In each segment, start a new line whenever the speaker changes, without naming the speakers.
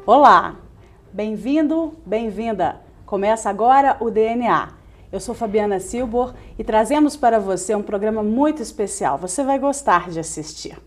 Olá, bem-vindo, bem-vinda. Começa agora o DNA. Eu sou Fabiana Silbor e trazemos para você um programa muito especial. Você vai gostar de assistir.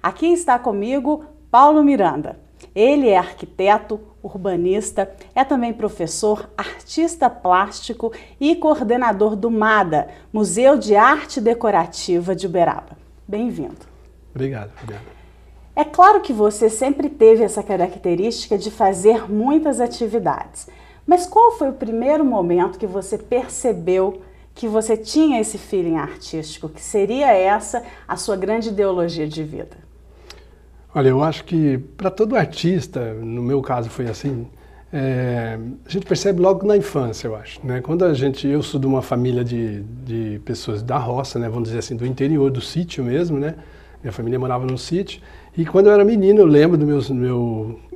Aqui está comigo Paulo Miranda. Ele é arquiteto, urbanista, é também professor, artista plástico e coordenador do MADA, Museu de Arte Decorativa de Uberaba. Bem-vindo.
Obrigado, Fabiana.
É claro que você sempre teve essa característica de fazer muitas atividades, mas qual foi o primeiro momento que você percebeu que você tinha esse feeling artístico, que seria essa a sua grande ideologia de vida?
Olha, eu acho que para todo artista, no meu caso foi assim, a gente percebe logo na infância, eu acho, né? Quando eu sou de uma família de pessoas da roça, né? Vamos dizer assim, do interior, do sítio mesmo, né? Minha família morava no sítio. E quando eu era menino, eu lembro do meu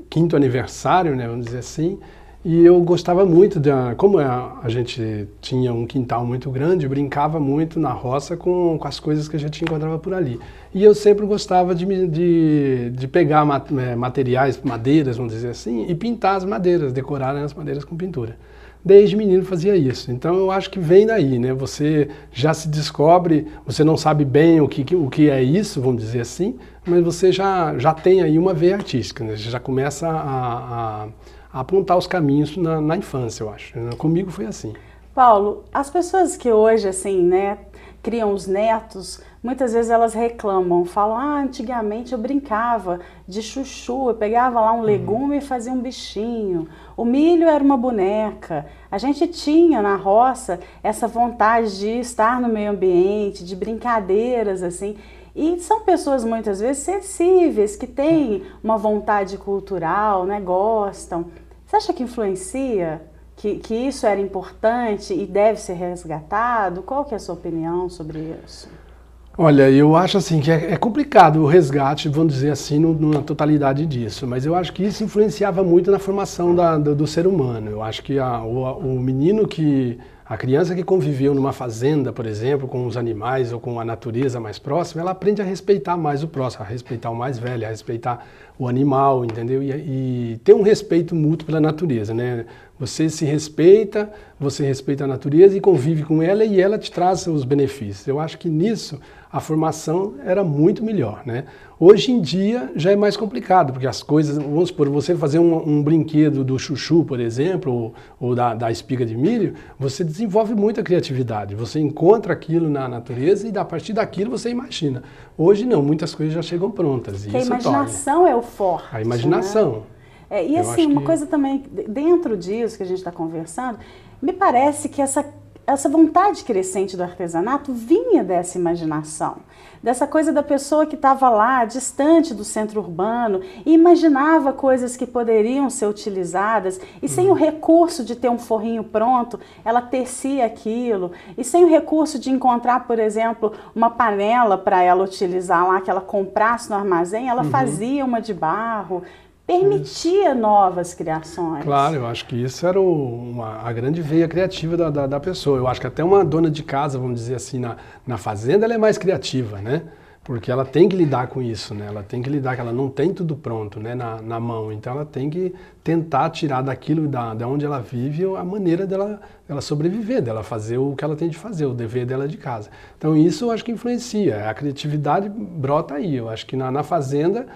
5º aniversário, né, vamos dizer assim, e eu gostava muito, como a gente tinha um quintal muito grande, eu brincava muito na roça com as coisas que a gente encontrava por ali. E eu sempre gostava de pegar materiais, madeiras, vamos dizer assim, e pintar as madeiras, decorar as madeiras com pintura. Desde menino fazia isso, então eu acho que vem daí, né? Você já se descobre, você não sabe bem o que é isso, vamos dizer assim, mas você já tem aí uma veia artística, né? Você já começa a apontar os caminhos na infância, eu acho. Comigo foi assim.
Paulo, as pessoas que hoje, assim, né, criam os netos, muitas vezes elas reclamam, falam, antigamente eu brincava de chuchu, eu pegava lá um legume e fazia um bichinho, o milho era uma boneca, a gente tinha na roça essa vontade de estar no meio ambiente, de brincadeiras, assim, e são pessoas muitas vezes sensíveis, que têm uma vontade cultural, né, gostam. Você acha que influencia? Que isso era importante e deve ser resgatado? Qual que é a sua opinião sobre isso?
Olha, eu acho assim que é complicado o resgate, vamos dizer assim, na totalidade disso, mas eu acho que isso influenciava muito na formação do ser humano. Eu acho que o menino a criança que conviveu numa fazenda, por exemplo, com os animais ou com a natureza mais próxima, ela aprende a respeitar mais o próximo, a respeitar o mais velho, a respeitar o animal, entendeu? E ter um respeito mútuo pela natureza, né? Você se respeita, você respeita a natureza e convive com ela e ela te traz os benefícios. Eu acho que nisso a formação era muito melhor, né? Hoje em dia já é mais complicado, porque as coisas, vamos supor, você fazer um brinquedo do chuchu, por exemplo, ou da espiga de milho, você desenvolve muita criatividade, você encontra aquilo na natureza e a partir daquilo você imagina. Hoje não, muitas coisas já chegam prontas.
Porque a imaginação é o forte.
A imaginação.
Né? E assim, uma coisa também, dentro disso que a gente está conversando, me parece que essa vontade crescente do artesanato vinha dessa imaginação, dessa coisa da pessoa que estava lá, distante do centro urbano, e imaginava coisas que poderiam ser utilizadas, e sem o recurso de ter um forrinho pronto, ela tecia aquilo, e sem o recurso de encontrar, por exemplo, uma panela para ela utilizar lá, que ela comprasse no armazém, ela fazia uma de barro, permitia novas criações.
Claro, eu acho que isso era a grande veia criativa da pessoa. Eu acho que até uma dona de casa, vamos dizer assim, na fazenda, ela é mais criativa, né? Porque ela tem que lidar com isso, né? Ela tem que lidar, que ela não tem tudo pronto, né, na mão. Então ela tem que tentar tirar daquilo, da onde ela vive, a maneira dela sobreviver, dela fazer o que ela tem de fazer, o dever dela de casa. Então isso eu acho que influencia. A criatividade brota aí. Eu acho que na fazenda,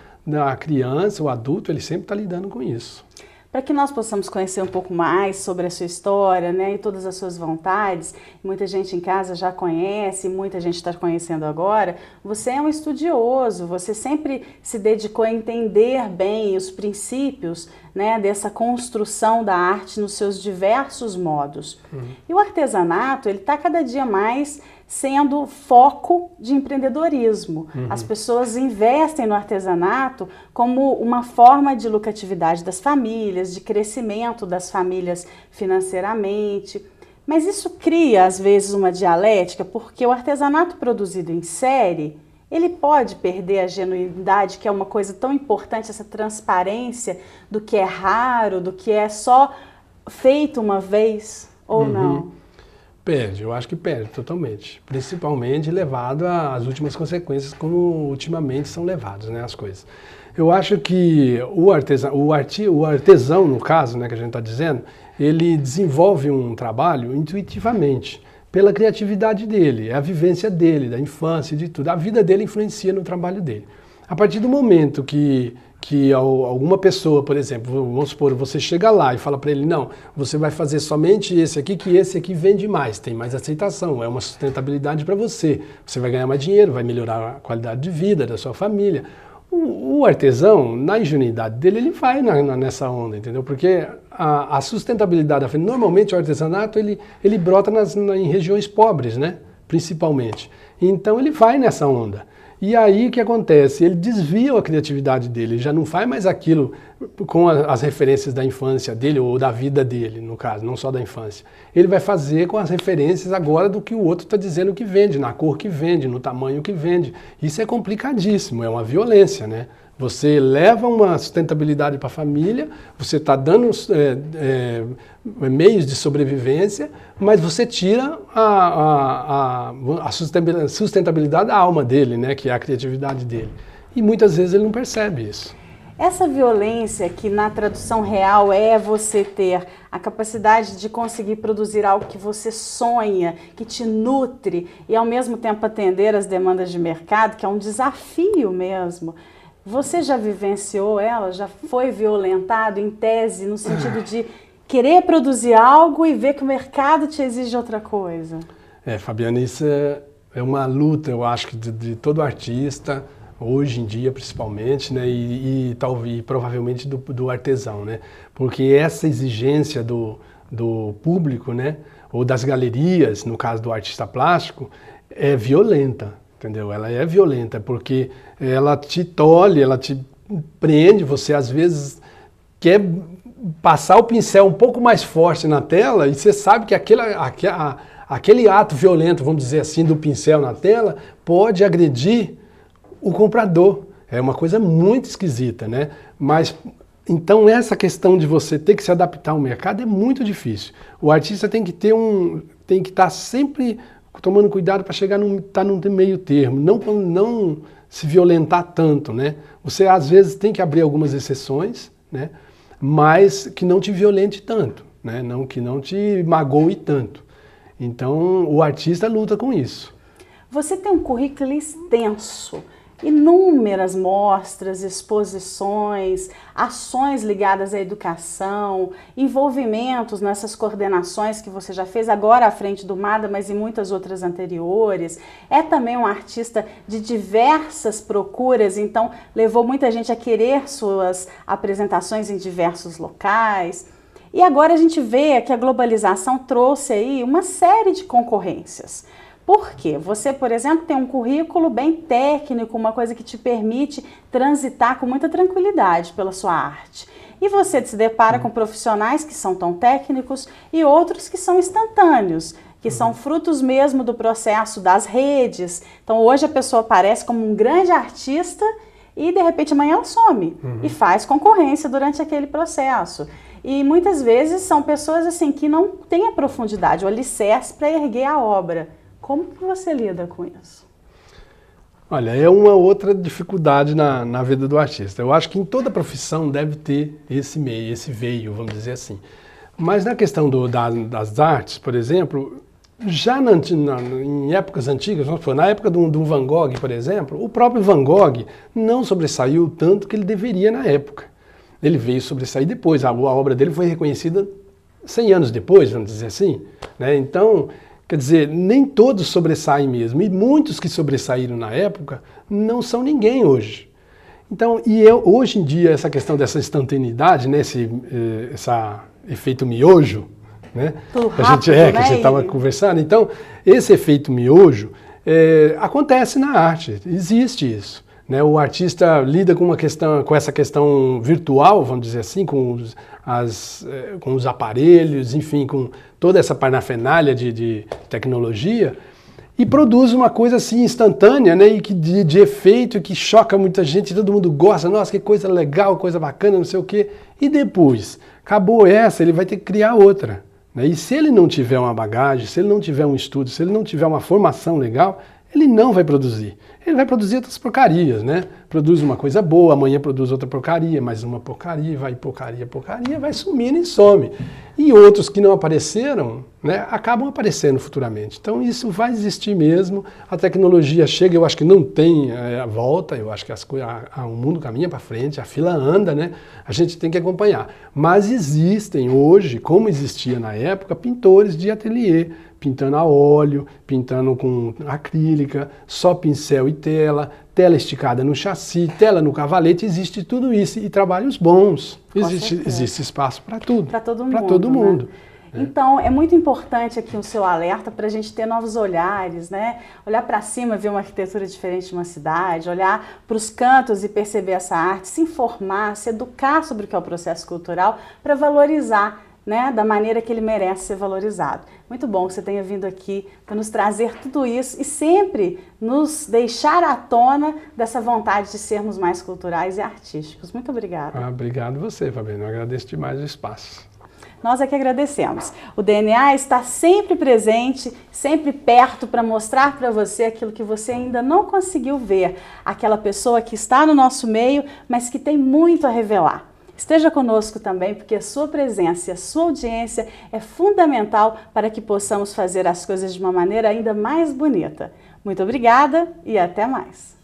a criança, o adulto, ele sempre está lidando com isso.
Para que nós possamos conhecer um pouco mais sobre a sua história, né, e todas as suas vontades, muita gente em casa já conhece, muita gente está conhecendo agora, você é um estudioso, você sempre se dedicou a entender bem os princípios, né, dessa construção da arte nos seus diversos modos. E o artesanato, ele está cada dia mais sendo foco de empreendedorismo. As pessoas investem no artesanato como uma forma de lucratividade das famílias, de crescimento das famílias financeiramente. Mas isso cria, às vezes, uma dialética, porque o artesanato produzido em série, ele pode perder a genuinidade, que é uma coisa tão importante, essa transparência do que é raro, do que é só feito uma vez ou não.
Perde, eu acho que perde totalmente. Principalmente levado às últimas consequências, como ultimamente são levadas, né, as coisas. Eu acho que o artesão, no caso, né, que a gente está dizendo, ele desenvolve um trabalho intuitivamente, pela criatividade dele, é a vivência dele, da infância, de tudo. A vida dele influencia no trabalho dele. A partir do momento que alguma pessoa, por exemplo, vamos supor, você chega lá e fala para ele, não, você vai fazer somente esse aqui, que esse aqui vende mais, tem mais aceitação, é uma sustentabilidade para você. Você vai ganhar mais dinheiro, vai melhorar a qualidade de vida da sua família. O artesão, na ingenuidade dele, ele vai nessa onda, entendeu? Porque a sustentabilidade, normalmente o artesanato, ele brota em regiões pobres, né? Principalmente. Então ele vai nessa onda. E aí o que acontece? Ele desvia a criatividade dele, ele já não faz mais aquilo com as referências da infância dele, ou da vida dele, no caso, não só da infância. Ele vai fazer com as referências agora do que o outro está dizendo que vende, na cor que vende, no tamanho que vende. Isso é complicadíssimo, é uma violência, né? Você leva uma sustentabilidade para a família, você está dando meios de sobrevivência, mas você tira a sustentabilidade da alma dele, né, que é a criatividade dele. E muitas vezes ele não percebe isso.
Essa violência que na tradução real é você ter a capacidade de conseguir produzir algo que você sonha, que te nutre e ao mesmo tempo atender às demandas de mercado, que é um desafio mesmo. Você já vivenciou ela? Já foi violentado em tese, no sentido de querer produzir algo e ver que o mercado te exige outra coisa?
Fabiana, isso é uma luta, eu acho, que de todo artista, hoje em dia principalmente, né, e provavelmente do artesão, né? Porque essa exigência do público, né, ou das galerias, no caso do artista plástico, é violenta. Entendeu? Ela é violenta porque ela te tolhe, ela te prende, você às vezes quer passar o pincel um pouco mais forte na tela e você sabe que aquele ato violento, vamos dizer assim, do pincel na tela pode agredir o comprador. É uma coisa muito esquisita, né? Mas então essa questão de você ter que se adaptar ao mercado é muito difícil. O artista tem que estar sempre tomando cuidado para chegar no meio termo, não se violentar tanto, né? Você às vezes tem que abrir algumas exceções, né? Mas que não te violente tanto, né? Que não te magoe tanto. Então o artista luta com isso.
Você tem um currículo extenso, inúmeras mostras, exposições, ações ligadas à educação, envolvimentos nessas coordenações que você já fez agora à frente do MADA, mas em muitas outras anteriores. É também um artista de diversas procuras, então levou muita gente a querer suas apresentações em diversos locais. E agora a gente vê que a globalização trouxe aí uma série de concorrências. Por quê? Você, por exemplo, tem um currículo bem técnico, uma coisa que te permite transitar com muita tranquilidade pela sua arte. E você se depara com profissionais que são tão técnicos e outros que são instantâneos, que são frutos mesmo do processo das redes. Então hoje a pessoa aparece como um grande artista e de repente amanhã ela some e faz concorrência durante aquele processo. E muitas vezes são pessoas assim que não têm a profundidade, o alicerce para erguer a obra. Como que você lida com isso?
Olha, é uma outra dificuldade na vida do artista. Eu acho que em toda profissão deve ter esse meio, esse veio, vamos dizer assim. Mas na questão das artes, por exemplo, já em épocas antigas, vamos supor, na época do Van Gogh, por exemplo, o próprio Van Gogh não sobressaiu tanto que ele deveria na época. Ele veio sobressair depois, a obra dele foi reconhecida 100 anos depois, vamos dizer assim, né? Então, quer dizer, nem todos sobressaem mesmo, e muitos que sobressaíram na época não são ninguém hoje. Então, hoje em dia, essa questão dessa instantaneidade, né, esse efeito miojo, né,
rápido,
que a gente estava conversando, então, esse efeito miojo acontece na arte, existe isso. Né, o artista lida com essa questão virtual, vamos dizer assim, com os aparelhos, enfim, com toda essa parafernália de tecnologia, e produz uma coisa assim instantânea, né, e de efeito, que choca muita gente, todo mundo gosta, nossa, que coisa legal, coisa bacana, não sei o quê. E depois, acabou essa, ele vai ter que criar outra. Né, e se ele não tiver uma bagagem, se ele não tiver um estudo, se ele não tiver uma formação legal, ele não vai produzir. ele vai produzir outras porcarias, né? Produz uma coisa boa, amanhã produz outra porcaria, mais uma porcaria, vai porcaria, porcaria, vai sumindo e some. E outros que não apareceram, né, acabam aparecendo futuramente. Então isso vai existir mesmo, a tecnologia chega, eu acho que não tem a volta, eu acho que o mundo caminha para frente, a fila anda, né? A gente tem que acompanhar. Mas existem hoje, como existia na época, pintores de ateliê, pintando a óleo, pintando com acrílica, só pincel e tela, tela esticada no chassi, tela no cavalete, existe tudo isso. E trabalhos bons. Existe espaço para tudo.
Para todo mundo.
Para todo mundo.
Né? Então, é muito importante aqui o seu alerta para a gente ter novos olhares, né? Olhar para cima, ver uma arquitetura diferente de uma cidade, olhar para os cantos e perceber essa arte, se informar, se educar sobre o que é o processo cultural para valorizar, né, da maneira que ele merece ser valorizado. Muito bom que você tenha vindo aqui para nos trazer tudo isso e sempre nos deixar à tona dessa vontade de sermos mais culturais e artísticos. Muito obrigada.
Obrigado você, Fabiana. Eu agradeço demais o espaço.
Nós é que agradecemos. O DNA está sempre presente, sempre perto para mostrar para você aquilo que você ainda não conseguiu ver. Aquela pessoa que está no nosso meio, mas que tem muito a revelar. Esteja conosco também, porque a sua presença e a sua audiência é fundamental para que possamos fazer as coisas de uma maneira ainda mais bonita. Muito obrigada e até mais!